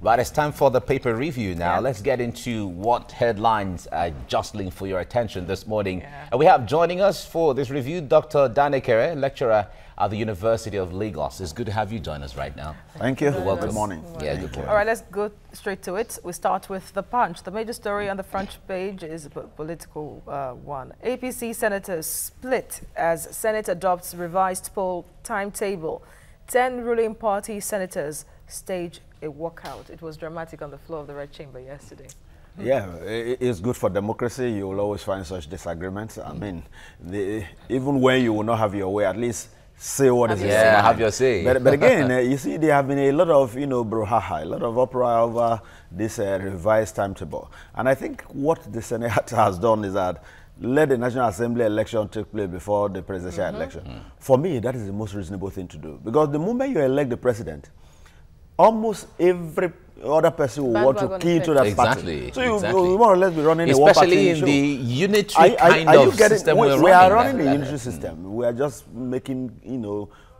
But it's time for the paper review now. Let's get into what headlines are jostling for your attention this morning. And we have joining us for this review Dr. Danekere, lecturer at the University of Lagos. It's good to have you join us right now. Thank you. Welcome. Good morning. Yeah, good morning. All right, let's go straight to it. We start with the Punch. The major story on the front page is a political one. APC senators split as Senate adopts revised poll timetable. 10 ruling party senators stage a walkout. It was dramatic on the floor of the Red Chamber yesterday. Yeah, it's good for democracy. You will always find such disagreements. I mean, even when you will not have your way, at least say what is yeah, have your say. But again, you see, there have been a lot of, brouhaha, a lot of uproar over this revised timetable. And I think what the Senate has done is that let the National Assembly election take place before the presidential election. For me, that is the most reasonable thing to do. Because the moment you elect the president, almost every other person will want to key into that party. So you more or less be running a especially in the unitary kind of system we are running the unitary system. We are just making,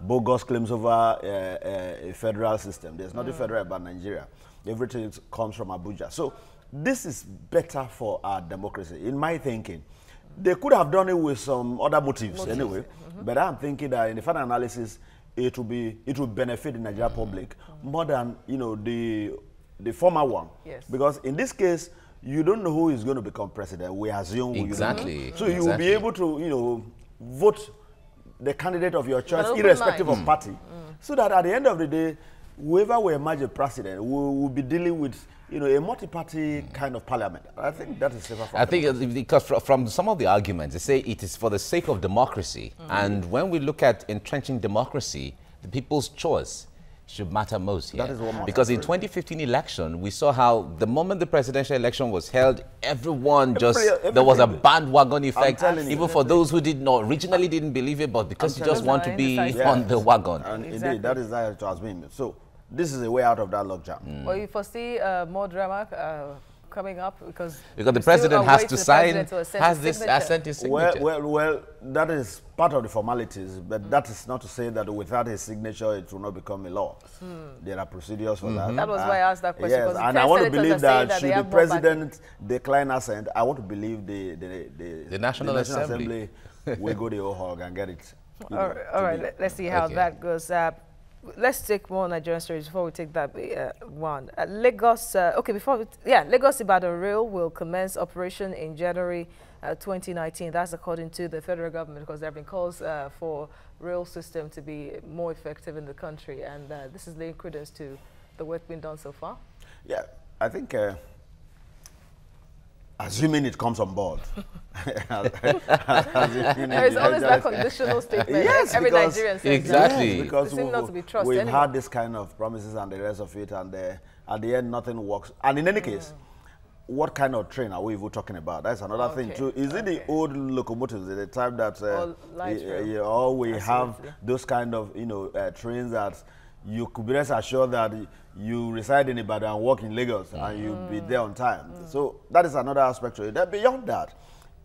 bogus claims over a federal system. There's nothing federal about Nigeria. Everything comes from Abuja. So this is better for our democracy, in my thinking. They could have done it with some other motives anyway, but I'm thinking that in the final analysis, it will benefit the Nigerian public more than the former one. Yes. Because in this case, you don't know who is going to become president. We assume exactly. So you will be able to vote the candidate of your choice, irrespective of party, so that at the end of the day, whoever will emerge a president will be dealing with a multi-party kind of parliament. I think that is safer for I think because from some of the arguments, they say it is for the sake of democracy. And when we look at entrenching democracy, the people's choice should matter most here. That is what matters. Because in 2015 election, we saw how the moment the presidential election was held, everyone there was a bandwagon effect, even for those who originally didn't believe it, but because you just want to be on the wagon. And indeed, that is how it has been. So this is a way out of that logjam. Well, you foresee more drama coming up because the president has to sign, has this assent his signature. Well, that is part of the formalities, but that is not to say that without his signature it will not become a law. There are procedures for that. That was why I asked that question. Yes, and I want to believe that should the president decline assent, I want to believe the National Assembly will go the whole hog and get it. All right, let's see how that goes. Let's take more Nigerian stories before we take that one. Lagos, Lagos Ibadan Rail will commence operation in January 2019. That's according to the federal government, because there have been calls for rail system to be more effective in the country, and this is laying credence to the work being done so far. Yeah, I think assuming it comes on board. There is always that conditional statement. Yes, every Nigerian says exactly. That. Because not to be trusted we've anymore. had this kind of promises and the rest of it, and at the end nothing works. And in any case, what kind of train are we even talking about? That's another thing too. Is it the old locomotives at the time that we have those kind of trains that you could be rest assured that you reside in Ibadan and work in Lagos and you'll be there on time. So that is another aspect to it. Then beyond that,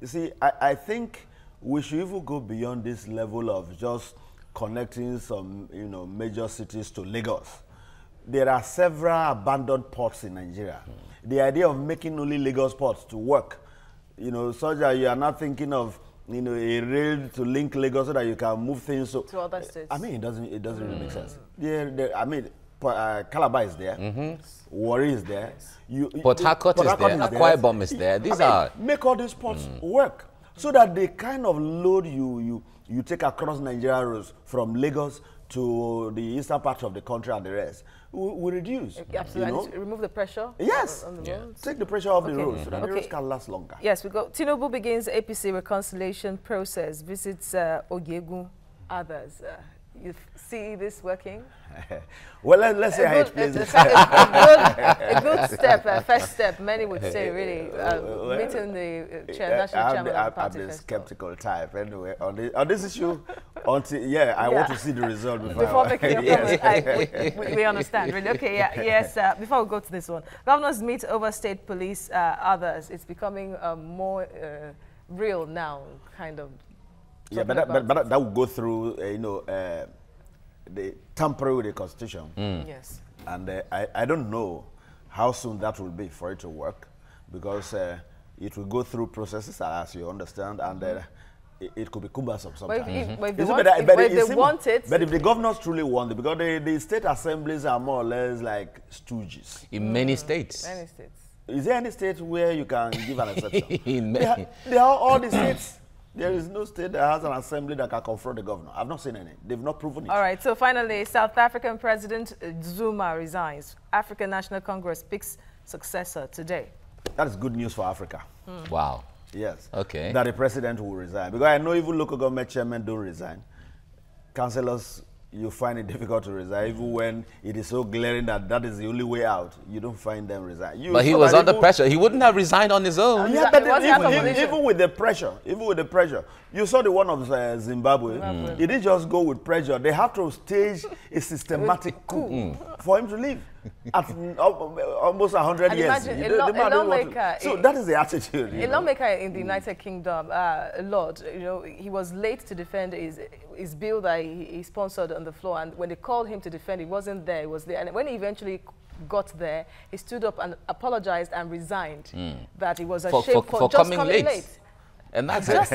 you see, I think we should even go beyond this level of just connecting some major cities to Lagos. There are several abandoned ports in Nigeria. The idea of making only Lagos ports to work, such that you are not thinking of a rail to link Lagos so that you can move things to other states. I mean, it doesn't really make sense. I mean, Calabar is there, Warri is there, Port Harcourt is there, Akwa Ibom is there. These are make all these ports work so that the kind of load you take across Nigeria roads from Lagos to the eastern part of the country and the rest will reduce. Absolutely, remove the pressure. Yes, on the roads. Take the pressure off the roads so that the roads can last longer. Yes, we go. Tinubu begins APC reconciliation process. Visits Oyegun, others. You see this working? Well, let's say how it plays. A good step, first step, many would say, really, meeting the national chairman of the party. I've been skeptical type anyway on this issue. Until I want to see the result before making your comment. We understand, really. Okay, yes. Before we go to this one, governors meet over state police, others. It's becoming more real now, kind of. Yeah, but that will go through, the tampering with the constitution. Yes. And I don't know how soon that will be for it to work, because it will go through processes, as you understand, and it could be cumbersome sometimes. But if they want it... But if the governors truly want it, because the state assemblies are more or less like stooges. In many states. Many states. Is there any state where you can give an exception? In many. They are all the states. There is no state that has an assembly that can confront the governor. I've not seen any. They've not proven it. All right, so finally, South African President Zuma resigns. African National Congress picks successor today. That is good news for Africa. Wow. Yes. Okay. That the president will resign. Because I know even local government chairmen don't resign. Councillors, you find it difficult to resign. Even when it is so glaring that that is the only way out, you don't find them resign. But he was under pressure. He wouldn't have resigned on his own. Yeah, but even with the pressure, you saw the one of Zimbabwe. He didn't just go with pressure. They have to stage a systematic coup for him to leave. At almost 100 years. So that is the attitude. A lawmaker in the United Kingdom, Lord, he was late to defend his bill that he sponsored on the floor, and when they called him to defend, he wasn't there. He was there, and when he eventually got there, he stood up and apologized and resigned that he was ashamed for just coming late. And that's just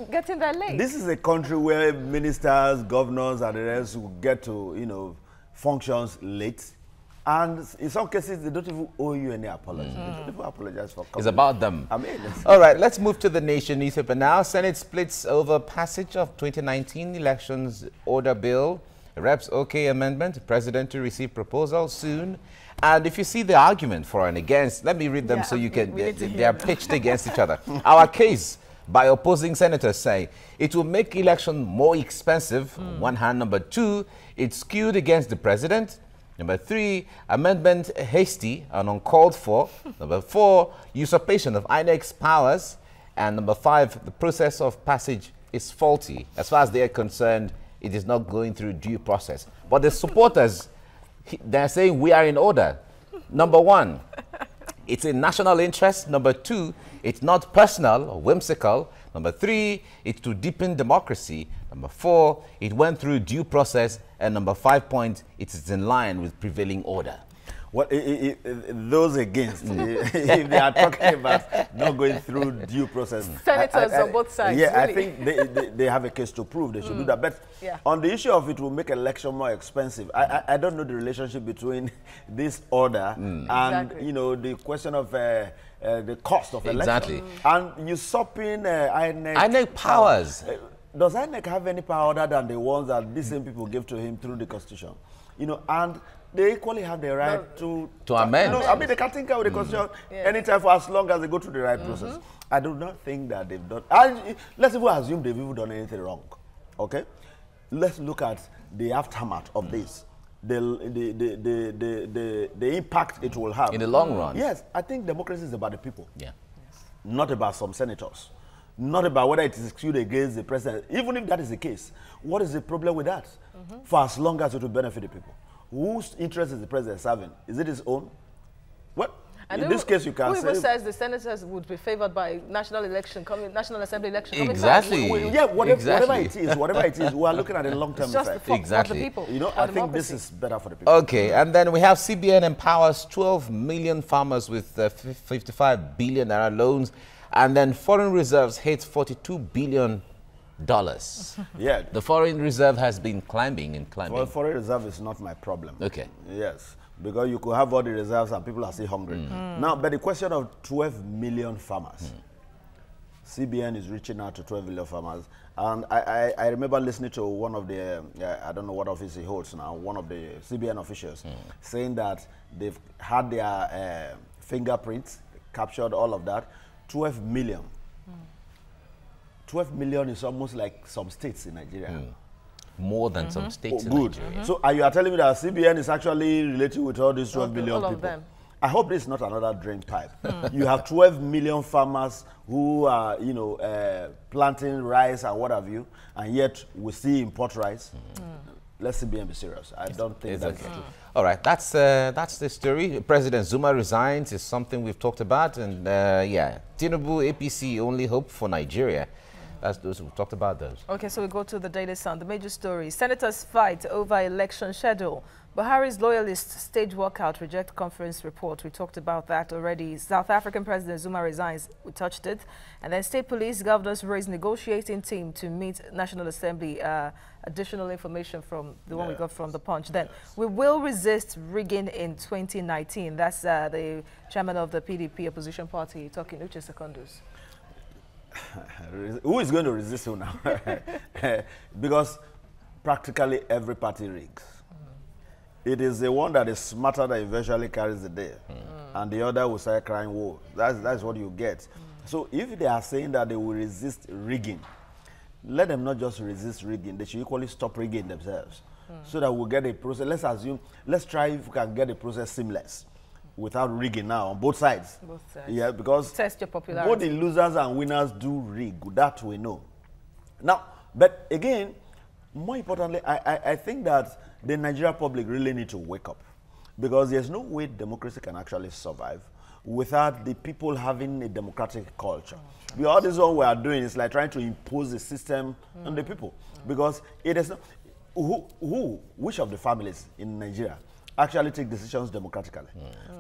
getting there late. This is a country where ministers, governors, and the rest will get to functions late. And in some cases, they don't even owe you any apology. They don't even apologize for coming. It's about them. I mean, all right, let's move to the Nation newspaper now. Senate splits over passage of 2019 elections order bill. Reps OK amendment. President to receive proposal soon. And if you see the argument for and against, let me read them so you can. They are pitched against each other. Our case by opposing senators say it will make election more expensive. On one hand. Number two, it's skewed against the president. Number three, amendment hasty and uncalled for. Number four, usurpation of INEC's powers. And number five, the process of passage is faulty. As far as they are concerned, it is not going through due process. But the supporters, they're saying we are in order. Number one, it's in national interest. Number two, it's not personal or whimsical. Number three, it's to deepen democracy. Number four, it went through due process. And number 5 point, it is in line with prevailing order. What those against, if they are talking about not going through due process. Senators on both sides. Yeah, really. I think they have a case to prove. They should do that. But on the issue of it will make election more expensive, I don't know the relationship between this order and the question of the cost of election. And usurping INEC powers. Does INEC have any power other than the ones that these same people gave to him through the Constitution? And they equally have the right to amend. I mean, they can tinker with the Constitution anytime for as long as they go through the right process. I do not think that they've done... let's even assume they've even done anything wrong. Okay? Let's look at the aftermath of this. The impact it will have. In the long run. Yes, I think democracy is about the people. Yeah. Not about some senators. Not about whether it is skewed against the president. Even if that is the case, what is the problem with that? For as long as it will benefit the people. Whose interest is the president serving? Is it his own? What? In this case, you can say... Who even says the senators would be favored by national election, National Assembly election? Exactly. Whatever it is, we are looking at a long-term effect. Exactly. The people, I think this is better for the people. Okay, and then we have CBN empowers 12 million farmers with 55 billion naira loans. And then foreign reserves hit $42 billion. Yeah. The foreign reserve has been climbing and climbing. Well, foreign reserve is not my problem. Okay. Yes. Because you could have all the reserves and people are still hungry. Now, but the question of 12 million farmers. CBN is reaching out to 12 million farmers. And I remember listening to one of the, I don't know what office he holds now, one of the CBN officials, saying that they've had their fingerprints, captured all of that. 12 million. 12 million is almost like some states in Nigeria. More than some states in Nigeria. So you are telling me that CBN is actually related with all these 12 million people? All of them. I hope this is not another drain pipe. You have 12 million farmers who are, planting rice and what have you, and yet we still import rice. Let's CBN be serious. I don't think that's true. All right, that's the story. President Zuma resigns is something we've talked about, and yeah, Tinubu APC only hope for Nigeria. That's those who talked about those. Okay, so we go to the Daily Sun. The major story: senators fight over election schedule. Buhari's loyalists stage walkout, reject conference report. We talked about that already. South African President Zuma resigns. We touched it. And then state police governors raise negotiating team to meet National Assembly. Additional information from the one we got from the Punch. Then we will resist rigging in 2019. That's the chairman of the PDP opposition party talking. Uche Secondus. Who is going to resist who now? Because practically every party rigs. It is the one that is smarter that eventually carries the day. And the other will start crying wolf. That's what you get. So if they are saying that they will resist rigging, let them not just resist rigging. They should equally stop rigging themselves. So that we'll get a process. Let's assume, let's try if we can get a process seamless without rigging now on both sides. Both sides. Yeah, because test your popularity. Both the losers and winners do rig. That we know. Now, but again, more importantly, I think that the Nigerian public really need to wake up, because there's no way democracy can actually survive without the people having a democratic culture. All this one we are doing is like trying to impose a system on the people, because it is not, which of the families in Nigeria actually take decisions democratically?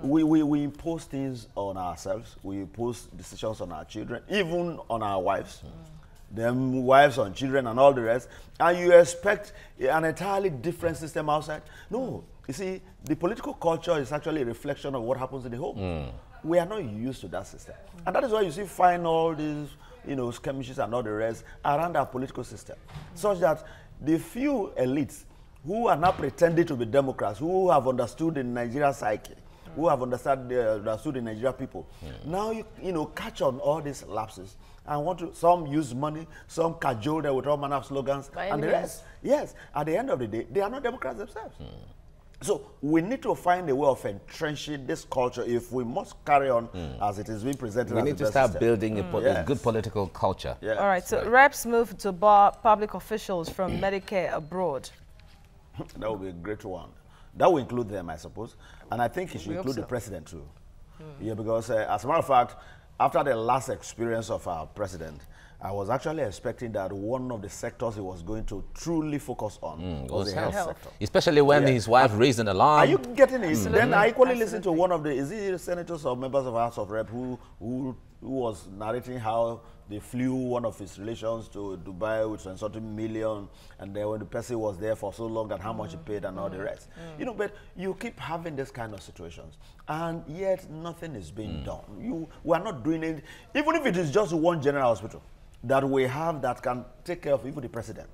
We impose things on ourselves, we impose decisions on our children, even on our wives. Them wives on children and all the rest, and you expect an entirely different system outside? No. You see, the political culture is actually a reflection of what happens in the home. We are not used to that system. And that is why you see find all these, skirmishes and all the rest around our political system, such that the few elites who are now pretending to be Democrats, who have understood the Nigeria psyche, who have understood the Nigeria people, now catch on all these lapses. And want to, some use money, some cajole them with all manner of slogans, and the rest. Yes, at the end of the day, they are not Democrats themselves. So we need to find a way of entrenching this culture if we must carry on as it is being presented. We need to start building a good political culture. Yes. All right, so reps move to bar public officials from Medicare abroad. That would be a great one. That will include them, I suppose. And I think it should include the president too. Yeah, because as a matter of fact, after the last experience of our president, I was actually expecting that one of the sectors he was going to truly focus on was the health sector. Especially when his wife raised an alarm. Are you getting it? Then I equally listened to one of the, is it senators or members of House of Rep who was narrating how they flew one of his relations to Dubai with something million, and then when the person was there for so long and how much he paid and all the rest. But you keep having this kind of situations, and yet nothing is being done. We are not doing it, even if it is just one general hospital that we have that can take care of even the president.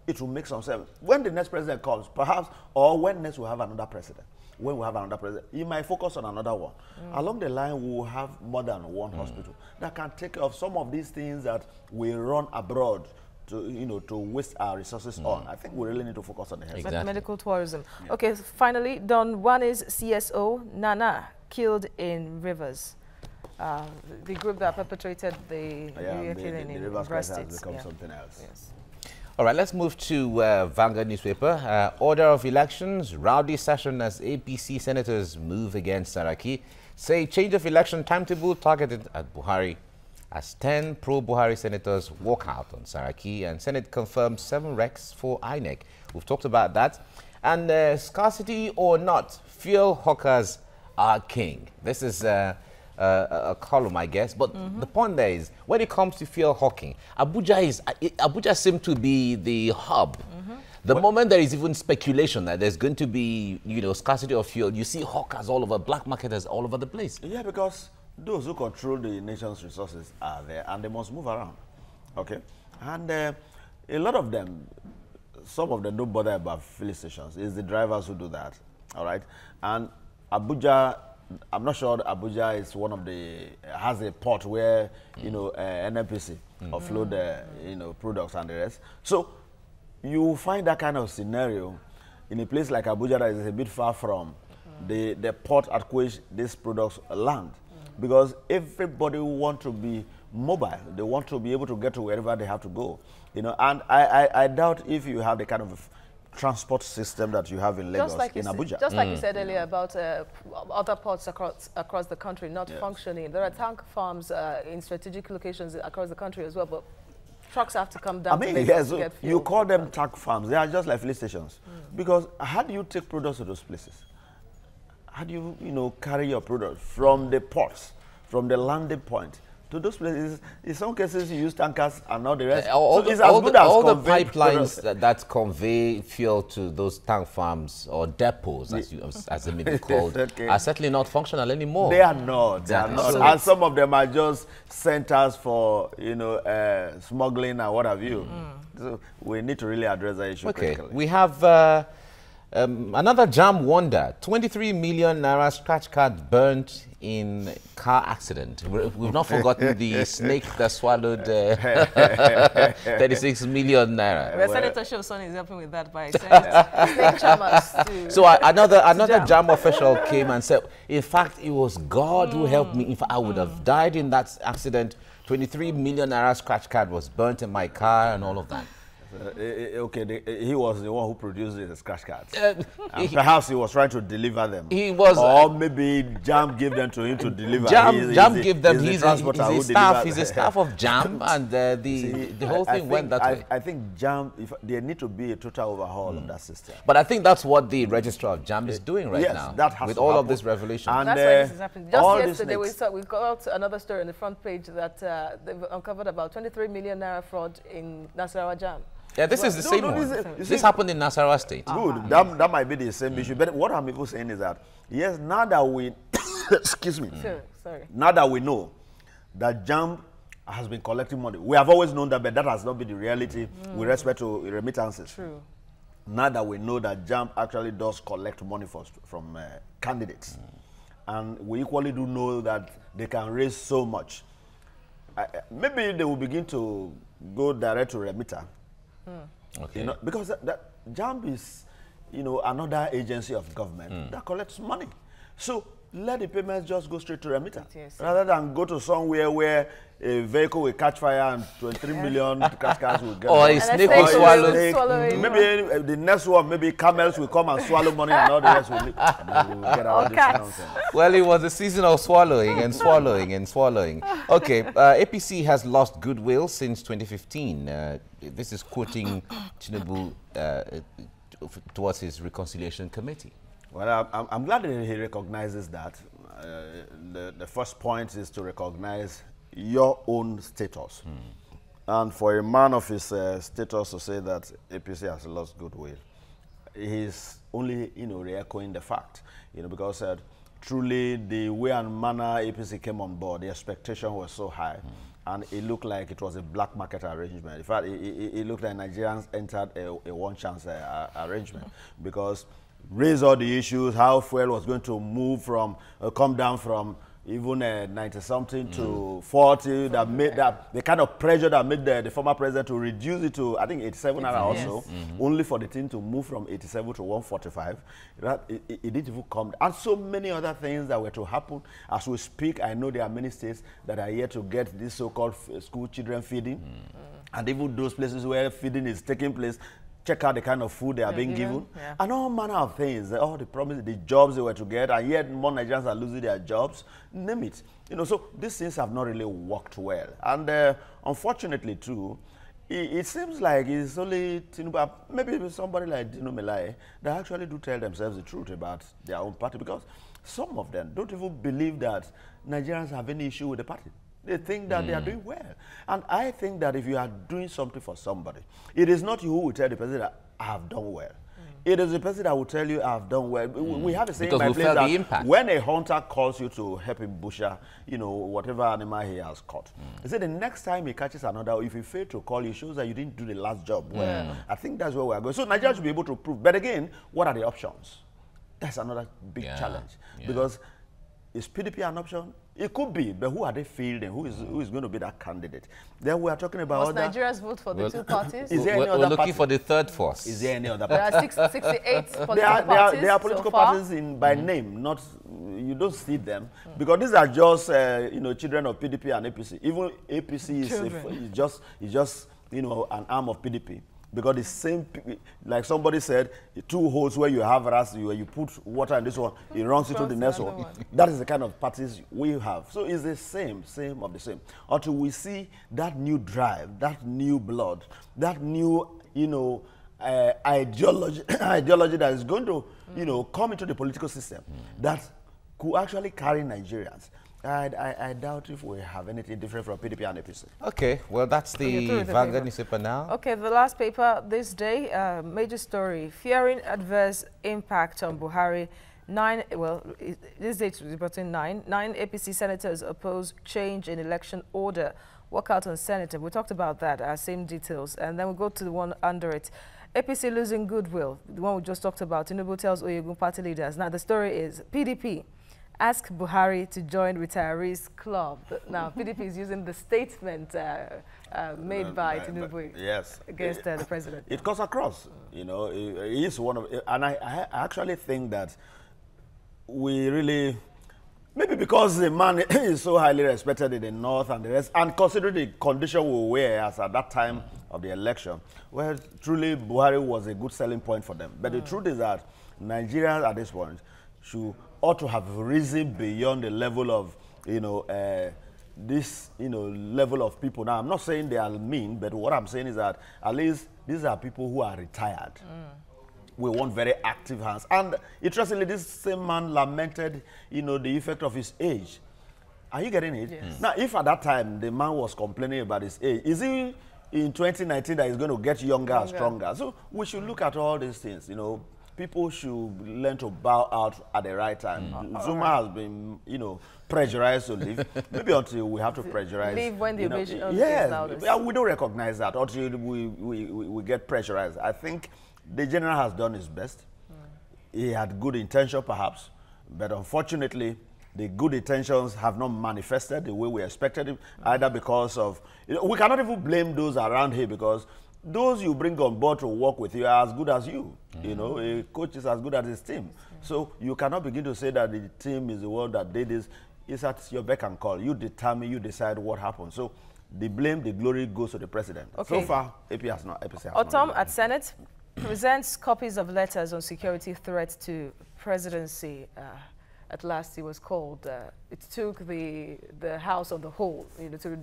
It will make some sense. When the next president comes, perhaps, or when next we have another president, when we have another president, he might focus on another one. Along the line, we will have more than one hospital that can take care of some of these things that we run abroad to waste our resources on. I think we really need to focus on the health. Exactly. Medical tourism. Yeah. Okay, so finally, Don Juane's CSO, Nana, killed in Rivers. The group that perpetrated the killing in Rivers State has become something else. Yes. All right, let's move to Vanguard newspaper. Order of elections, rowdy session as APC senators move against Saraki. Say change of election timetable targeted at Buhari as 10 pro-Buhari senators walk out on Saraki, and Senate confirms 7 recs for INEC. We've talked about that. And scarcity or not, fuel hawkers are king. This is a column, I guess. But the point there is, when it comes to fuel hawking, Abuja seems to be the hub. The moment there is even speculation that there's going to be, scarcity of fuel, you see hawkers all over, black marketers all over the place. Yeah, because those who control the nation's resources are there, and they must move around. Okay, and a lot of them, some of them don't bother about filling stations. It's the drivers who do that. All right, and Abuja, I'm not sure Abuja is one of the, has a port where, NNPC offload, products and the rest. So you find that kind of scenario in a place like Abuja that is a bit far from the port at which these products land. Because everybody want to be mobile. They want to be able to get to wherever they have to go. And I doubt if you have the kind of transport system that you have in Lagos, in Abuja. Just like you said earlier about other ports across the country not functioning. There are tank farms in strategic locations across the country as well, but trucks have to come down. I mean, yes, so you call them truck farms. They are just like filling stations. Because how do you take products to those places? How do you, carry your products from the ports, from the landing point to those places? In some cases, you use tankers and all the rest. All the pipelines that convey fuel to those tank farms or depots, as they may be called, are certainly not functional anymore. They are not. They are not. So and some of them are just centers for, smuggling and what have you. So we need to really address that issue critically. We have another jam wonder. 23 million naira scratch card burnt in car accident. We've not forgotten the snake that swallowed 36 million naira. Well, Senator Showson is helping with that by saying snake. So another jam official came and said, in fact, it was God who helped me. In fact, I would have died in that accident. 23 million naira scratch card was burnt in my car and all of that. He was the one who produced the scratch cards. Perhaps he was trying to deliver them. He was, or maybe Jam gave them to him to deliver. Jam gave them. He's a staff of Jam, and the whole thing went that way. I think Jam, there need to be a total overhaul of that system. But I think that's what the registrar of Jam is doing right now. That has with to all happen. of this revelation. And that's why this is happening. Just yesterday, we got another story on the front page that they've uncovered about 23 million naira fraud in Nasarawa Jam. Yeah, this is the same one. This happened in Nasarawa State. Good. That might be the same issue. But what I'm even saying is that, yes, now that we, excuse me, sorry. Now that we know that Jam has been collecting money, we have always known that, but that has not been the reality with respect to remittances. True. Now that we know that Jam actually does collect money from candidates, and we equally do know that they can raise so much, maybe they will begin to go direct to remitter. Okay. Because that JAMB is, another agency of government that collects money. So let the payments just go straight to remitter, rather than go to somewhere where a vehicle will catch fire and 23 million cash cards will get. Or a snake will swallow. Maybe the next one, maybe camels will come and swallow money, and all the rest will get out of this nonsense. Well, it was a season of swallowing and swallowing and swallowing. Okay, APC has lost goodwill since 2015. This is quoting Tinubu towards his reconciliation committee. Well, I'm glad that he recognizes that. The first point is to recognize your own status. And for a man of his status to say that APC has lost goodwill, he's only, re-echoing the fact, because truly the way and manner APC came on board, the expectation was so high. And it looked like it was a black market arrangement. In fact, it looked like Nigerians entered a one-chance arrangement, because raise all the issues, how fuel was going to move from, come down from even 90-something to 40, that made that the kind of pressure that made the former president to reduce it to, I think, 87 naira also, only for the thing to move from 87 to 145. That it didn't even come. And so many other things that were to happen. As we speak, I know there are many states that are yet to get this so-called school children feeding. And even those places where feeding is taking place, check out the kind of food they are being given, and all manner of things, all the promises, the jobs they were to get, and yet more Nigerians are losing their jobs, name it. So these things have not really worked well. And unfortunately, too, it seems like it's only Tinubu, maybe somebody like Dino Melaye, that actually do tell themselves the truth about their own party, because some of them don't even believe that Nigerians have any issue with the party. They think that they are doing well. And I think that if you are doing something for somebody, it is not you who will tell the person that I have done well. It is the person that will tell you I have done well. We have a saying in my place that when a hunter calls you to help him butcher, whatever animal he has caught, he said the next time he catches another, if he fails to call you, shows that you didn't do the last job well. I think that's where we are going. So Nigeria should be able to prove. But again, what are the options? That's another big challenge. Because is PDP an option? It could be, but who are they fielding? Who is going to be that candidate? Then we are talking about... Must Nigerians vote for the two parties? Is there any other we're looking for the third force. Is there any other party? There are 68 political parties. There are political parties by name, not... You don't see them. Because these are just, children of PDP and APC. Even APC is just an arm of PDP. because the same, like somebody said, 2 holes where you have rats, where you put water in this one, it runs into the next one. That is the kind of parties we have. So it's the same of the same. Until we see that new drive, that new blood, that new, you know, ideology that is going to, you know, come into the political system that could actually carry Nigerians. I doubt if we have anything different from PDP and APC. Okay, well, that's the Vanguard newspaper now. Okay, the last paper this day, major story, fearing adverse impact on Buhari. This date was reporting 9 APC senators oppose change in election order. Walkout on senator. We talked about that, same details. And then we go to the one under it. APC losing goodwill, the one we just talked about. Tinubu tells Oyegun party leaders. Now, the story is PDP. Ask Buhari to join retirees club. Now, PDP is using the statement made by Tinubu against the president. It cuts across, you know. He is one of, and I actually think that we really, maybe because the man is so highly respected in the north and the rest, and considering the condition we were as at that time of the election, well, truly Buhari was a good selling point for them. But the truth is that Nigerians at this point ought to have risen beyond the level of, you know, this, you know, level of people. Now, I'm not saying they are mean, but what I'm saying is that at least these are people who are retired. We want very active hands. And interestingly, this same man lamented, you know, the effect of his age. Are you getting it? Yes. Now, if at that time the man was complaining about his age, is he in 2019 that he's going to get younger and stronger? So we should look at all these things, you know. People should learn to bow out at the right time. Zuma has been, you know, pressurized to leave. Maybe until we have to pressurize. Leave when the ovation is loudest. Yeah, we don't recognize that until we get pressurized. I think the general has done his best. He had good intention, perhaps, but unfortunately, the good intentions have not manifested the way we expected it, either because of, you know, we cannot even blame those around here, because those you bring on board to work with you are as good as you. You know, a coach is as good as his team. So you cannot begin to say that the team is the one that did this. It's at your beck and call. You determine, you decide what happens. So the blame, the glory goes to the president. Okay. So far, APC has not. Autumn at Senate presents copies of letters on security threats to presidency. At last, he was called. It took the House on the whole, you know, to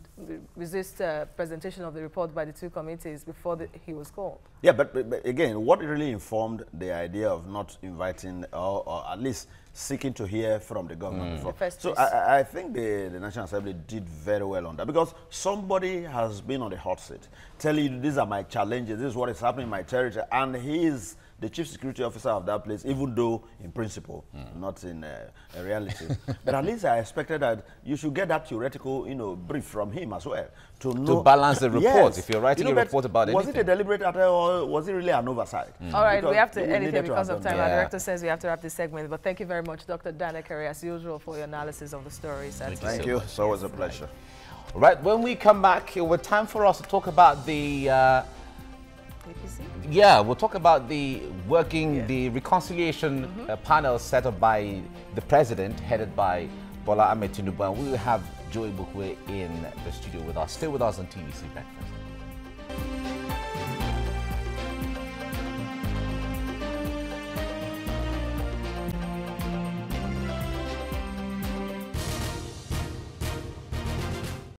resist presentation of the report by the 2 committees before he was called. Yeah, but again, what really informed the idea of not inviting or at least seeking to hear from the government before? So I think the National Assembly did very well on that, because somebody has been on the hot seat telling you, these are my challenges, this is what is happening in my territory, and he is the chief security officer of that place, even though in principle, not in reality. But at least I expected that you should get that theoretical, you know, brief from him as well. To balance the report, if you're writing a report about anything. Was it a deliberate attack, or was it really an oversight? All right, we have to end it because of time. Our director says we have to wrap this segment. But thank you very much, Dr. Dana Kerry, as usual, for your analysis of the stories. Thank you. It's always a pleasure. All right, when we come back, it's time for us to talk about the... Yeah, we'll talk about the the reconciliation panel set up by the president, headed by Bola Ahmed Tinubu, and we will have Joey Bukwe in the studio with us. Stay with us on TVC Breakfast.